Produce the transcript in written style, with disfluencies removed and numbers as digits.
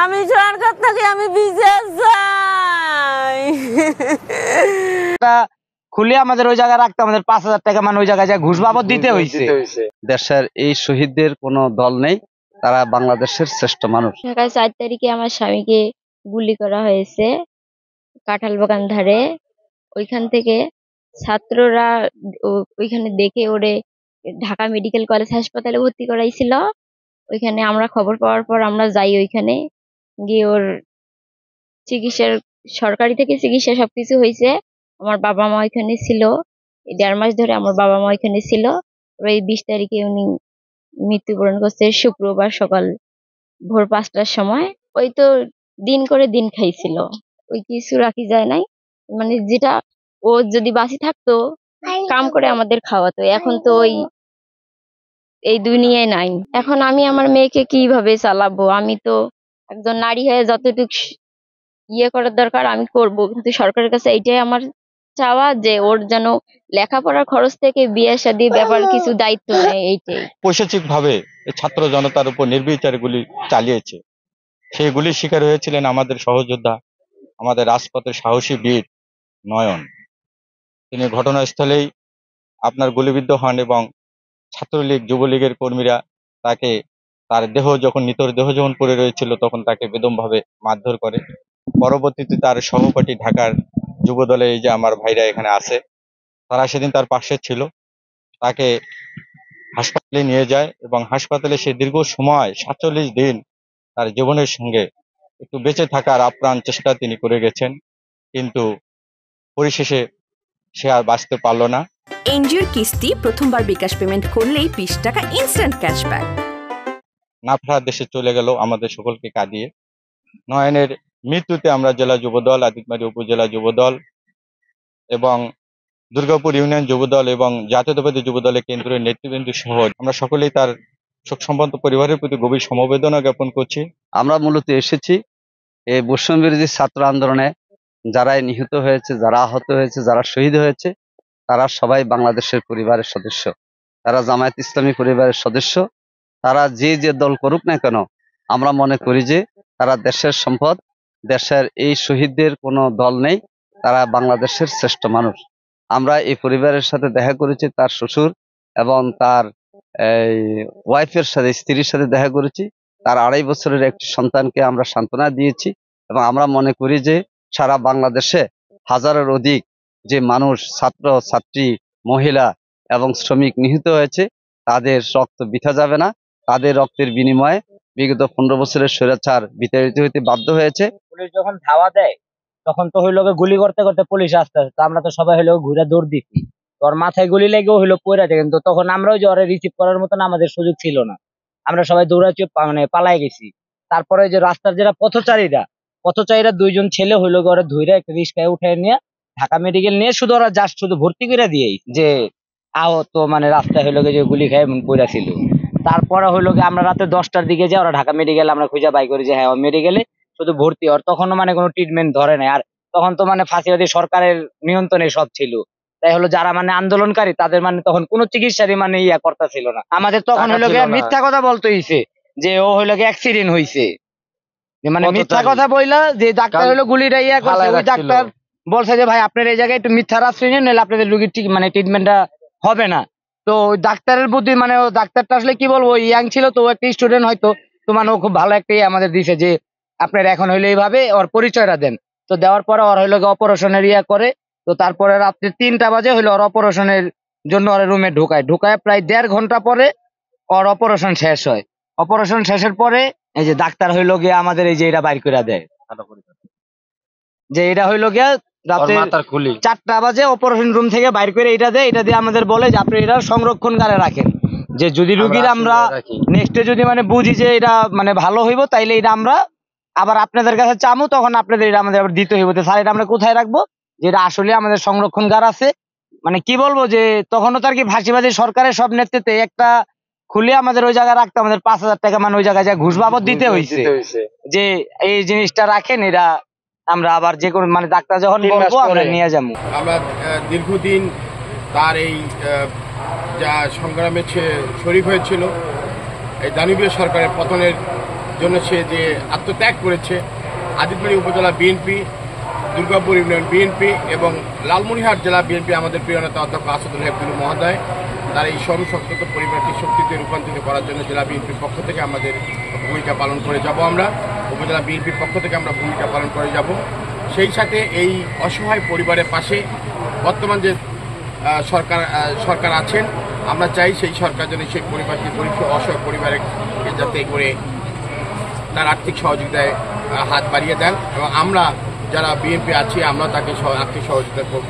আমি সরকার থেকে আমি বিচার চাই। খুলে আমাদের ওই জায়গায় রাখতে আমাদের 5,000 টাকা মানে ওই জায়গায় ঘুষ বাবদ দিতে হয়েছে। দেশের এই শহীদদের কোনো দল নেই, তারা বাংলাদেশের শ্রেষ্ঠ মানুষ। ঢাকায় 4 তারিখে আমার স্বামীকে গুলি করা হয়েছে কাঁঠাল বাগান ধারে। ওইখান থেকে ছাত্ররা ওইখানে দেখে ওরে ঢাকা মেডিকেল কলেজ হাসপাতালে ভর্তি করাইছিল। ওইখানে আমরা খবর পাওয়ার পর আমরা যাই, ওইখানে গিয়ে ওর চিকিৎসার সরকারি থেকে চিকিৎসা সবকিছু হয়েছে। আমার বাবা মা ওইখানে ছিল, 1.5 মাস ধরে আমার বাবা মা ওইখানে ছিল। এই 20 তারিখে উনি মৃত্যুবরণ করছে শুক্রবার সকাল ভোর 5টার সময়। ওই তো দিন করে দিন খাইছিল, ওই কিছু রাখি যায় নাই। মানে যেটা ও যদি বাঁচি থাকতো কাম করে আমাদের খাওয়াতো। এখন তো এই দুনিয়ায় নাই। এখন আমি আমার মেয়েকে কিভাবে চালাবো? আমি তো একজন নারী হয়ে যতটুকু ইয়ে করার দরকার আমি করব, কিন্তু সরকারের কাছে এইটাই আমার চাওয়া যে ওর যেন লেখাপড়ার খরচ থেকে বিয়ে শাদী ব্যাপার কিছু দায়িত্ব নেয়। এইটাই পৈশাচিক ভাবে ছাত্র জনতার উপর নির্বিচারে গুলি চালিয়েছে। সেই গুলির শিকার হয়েছিলেন আমাদের সহযোদ্ধা, আমাদের রাজপথের সাহসী বীর নয়ন। তিনি ঘটনাস্থলেই আপনার গুলিবিদ্ধ হন এবং ছাত্রলীগ যুবলীগের কর্মীরা তাকে তার দেহ যখন নিতর দেহ যখন পড়ে রয়েছিল তখন তাকে বেদমভাবে মারধর করে। পরবর্তীতে তার সহপাঠী ঢাকার যুবদলে এই যে আমার ভাইরা এখানে আছে, তারা সেদিন তার পাশে ছিল, তাকে হাসপাতালে নিয়ে যায় এবং হাসপাতালে সে দীর্ঘ সময় 47 দিন তার জীবনের সঙ্গে একটু বেঁচে থাকার আপ্রাণ চেষ্টা তিনি করে গেছেন, কিন্তু পরিশেষে সে আর বাঁচতে পারল না। এনজিওর কিস্তি প্রথমবার বিকাশ পেমেন্ট করলেই 20 টাকা ইনস্ট্যান্ট ক্যাশব্যাক। না ফেরার দেশে চলে গেল আমাদের সকলকে কাঁদিয়ে। নয়নের মৃত্যুতে আমরা জেলা যুবদল, আদিতমারী উপজেলা যুবদল এবং দুর্গাপুর ইউনিয়ন যুবদল এবং জাতীয়তাবাদী যুবদলের কেন্দ্রীয় নেতৃবৃন্দ সহ আমরা সকলেই তার শোক সম্পন্ন পরিবারের প্রতি গভীর সমবেদনা জ্ঞাপন করছি। আমরা মূলত এসেছি এই বৈষম্য বিরোধী ছাত্র আন্দোলনে যারা নিহত হয়েছে, যারা আহত হয়েছে, যারা শহীদ হয়েছে, তারা সবাই বাংলাদেশের পরিবারের সদস্য, তারা জামায়াত ইসলামী পরিবারের সদস্য। তারা যে যে দল করুক না কেন, আমরা মনে করি যে তারা দেশের সম্পদ। দেশের এই শহীদদের কোনো দল নেই, তারা বাংলাদেশের শ্রেষ্ঠ মানুষ। আমরা এই পরিবারের সাথে দেখা করেছি, তার শ্বশুর এবং তার ওয়াইফের সাথে, স্ত্রীর সাথে দেখা করেছি। তার 2.5 বছরের একটি সন্তানকে আমরা সান্ত্বনা দিয়েছি এবং আমরা মনে করি যে সারা বাংলাদেশে হাজারের অধিক যে মানুষ, ছাত্র ছাত্রী, মহিলা এবং শ্রমিক নিহত হয়েছে, তাদের রক্ত বৃথা যাবে না। তাদের রক্তের বিনিময়ে বিগত 15 বছরের স্বৈরাচার বিতাড়িত হইতে বাধ্য হয়েছে। পুলিশ যখন ধাওয়া দেয় তখন তো হইলো গুলি করতে করতে পুলিশ আসতে আসতে আমরা তো সবাই হইলো ঘুরে দৌড় দিচ্ছি, তোর মাথায় গুলি লেগেও হইলো পড়ে যায়, কিন্তু তখন আমরাও যে ওরে রিসিভ করার মতন আমাদের সুযোগ ছিল না। আমরা সবাই দৌড়াচ্ছি, মানে পালাই গেছি। তারপরে যে রাস্তার যারা পথচারীরা 2 জন ছেলে হইলো ওরা ধুইরা একটা রিস্কায় উঠে নিয়ে ঢাকা মেডিকেল নিয়ে শুধু ওরা জাস্ট শুধু ভর্তি করে দিয়েই যে আহত, মানে রাস্তায় হইলো যে গুলি খেয়ে পড়া ছিল। তারপরে হইলো আমরা রাতে 10টার দিকে যাই, ওরা ঢাকা মেডিকেল আমরা খুঁজে বাই করি যে হ্যাঁ মেডিকেলে শুধু ভর্তি। আর তখনও মানে কোনো ট্রিটমেন্ট ধরে নাই। আর তখন তো মানে ফাঁসিবাদী সরকারের নিয়ন্ত্রণে সব ছিল, তাই হলো যারা মানে আন্দোলনকারী তাদের মানে তখন কোনো চিকিৎসারই মানে করতে ছিল না। আমাদের তখন হইলো মিথ্যা কথা বলতে হইছে যে ও হইলো অ্যাক্সিডেন্ট হইছে, মানে মিথ্যা কথা বইলা যে ডাক্তার হইলো গুলিটা করছে, ওই ডাক্তার বলছে যে ভাই আপনার এই জায়গায় একটু মিথ্যা রাস্তা নিন, নাহলে আপনাদের রোগীর ঠিক মানে ট্রিটমেন্টটা হবে না। তো ওই ডাক্তারের বুদ্ধি, মানে ও ডাক্তারটা আসলে কি বলবো, ইয়াং ছিল তো, একটা স্টুডেন্ট হয়তো, তো মানে ও খুব ভালো একটা আমাদের দিছে যে আপনার এখন হইলো এইভাবে ওর পরিচয়টা দেন। তো দেওয়ার পরে ওর হইলো অপারেশনের করে। তো তারপরে রাত্রি 3টা বাজে হইলো ওর অপারেশনের জন্য ওর রুমে ঢুকায় প্রায় 1.5 ঘন্টা পরে ওর অপারেশন শেষ হয়। অপারেশন শেষের পরে এই যে ডাক্তার হইলো গিয়ে আমাদের এই যে এটা বাইর করে দেয়, যে এটা হইলো গিয়া রাতে 4টা বাজে অপারেশন রুম থেকে বাইর করে এটা দেয়। এটা দিয়ে আমাদের বলে যে আপনি এটা সংরক্ষণগারে রাখেন, যে যদি রুগীর আমরা নেক্সটে যদি মানে বুঝি যে এটা মানে ভালো হইব, তাইলে এটা আমরা আবার আপনাদের কাছে চামু, তখন আপনাদের এটা আমাদের আবার দিতে হইব। স্যার এটা আমরা কোথায় রাখবো, যেটা আসলে আমাদের সংরক্ষণগার আছে। মানে কি বলবো যে তখনও তার কি ফাঁসিবাদী সরকারের সব নেতৃত্বে একটা খুলে আমাদের ওই জায়গায় রাখতে আমাদের 5,000 টাকা মানে ওই জায়গায় ঘুষ বাবদ দিতে হয়েছে, যে এই জিনিসটা রাখেন, এটা আমরা আবার যে কোনো মানে ডাক্তার যখন বলবো আমরা নিয়ে যাবো। আমরা দীর্ঘদিন তার এই যা সংগ্রামে শরীক হয়েছিল, এই দানবীয় সরকারের পতনের জন্য সে যে আত্মত্যাগ করেছে, আদিতবাড়ি উপজেলা বিএনপি, দুর্গাপুর ইউনিয়ন বিএনপি এবং লালমনিরহাট জেলা বিএনপি আমাদের প্রিয় নেতা অধ্যক্ষ আসাদুল হেফতুল মহোদয় তার এই সর্বশক্ত পরিবারকে শক্তিতে রূপান্তরিত করার জন্য জেলা বিএনপির পক্ষ থেকে আমাদের ভূমিকা পালন করে যাব। আমরা উপজেলা বিএনপির পক্ষ থেকে আমরা ভূমিকা পালন করে যাব। সেই সাথে এই অসহায় পরিবারের পাশে বর্তমান যে সরকার আছেন, আমরা চাই সেই সরকার যেন সেই পরিবারকে গরিব অসহায় পরিবারে যাতে করে তার আর্থিক সহযোগিতায় হাত বাড়িয়ে দেন এবং আমরা যারা বিএনপি আছি আমরা তাকে আর্থিক সহযোগিতা করব।